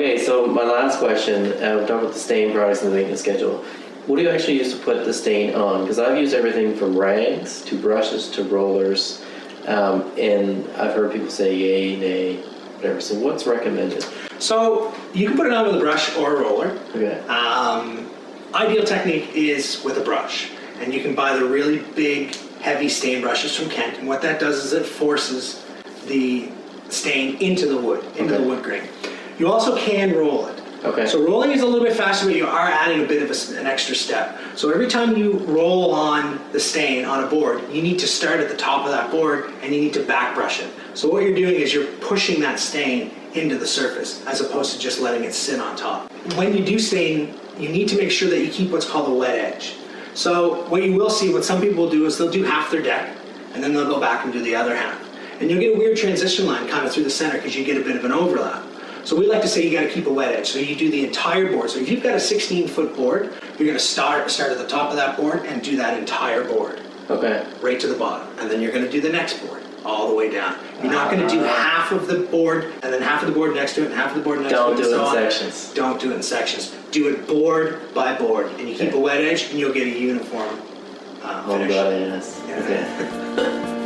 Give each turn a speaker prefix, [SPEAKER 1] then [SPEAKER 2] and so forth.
[SPEAKER 1] Okay, so my last question, we're done with the stain products and the maintenance schedule. What do you actually use to put the stain on? Because I've used everything from rags to brushes to rollers, and I've heard people say yay, nay, whatever. So what's recommended?
[SPEAKER 2] So you can put it on with a brush or a roller.
[SPEAKER 1] Okay.
[SPEAKER 2] Ideal technique is with a brush. And you can buy the really big, heavy stain brushes from Kent. And what that does is it forces the stain into the wood, into the wood grain. You also can roll it.
[SPEAKER 1] Okay.
[SPEAKER 2] So rolling is a little bit faster, but you are adding a bit of an extra step. So every time you roll on the stain on a board, you need to start at the top of that board and you need to back brush it. So what you're doing is you're pushing that stain into the surface as opposed to just letting it sit on top. When you do stain, you need to make sure that you keep what's called a wet edge. So what you will see, what some people will do is they'll do half their deck and then they'll go back and do the other half. And you'll get a weird transition line kind of through the center because you get a bit of an overlap. So we like to say you got to keep a wet edge. So you do the entire board. So if you've got a 16-foot board, you're going to start at the top of that board and do that entire board.
[SPEAKER 1] Okay.
[SPEAKER 2] Right to the bottom. And then you're going to do the next board all the way down. You're not going to do half of the board and then half of the board next to it and half of the board next to it.
[SPEAKER 1] Don't do it in
[SPEAKER 2] so
[SPEAKER 1] sections.
[SPEAKER 2] Don't do it in sections. Do it board by board. And you keep a wet edge and you'll get a uniform
[SPEAKER 1] Oh,
[SPEAKER 2] finish.
[SPEAKER 1] God, yes.
[SPEAKER 2] Yeah.
[SPEAKER 1] Okay.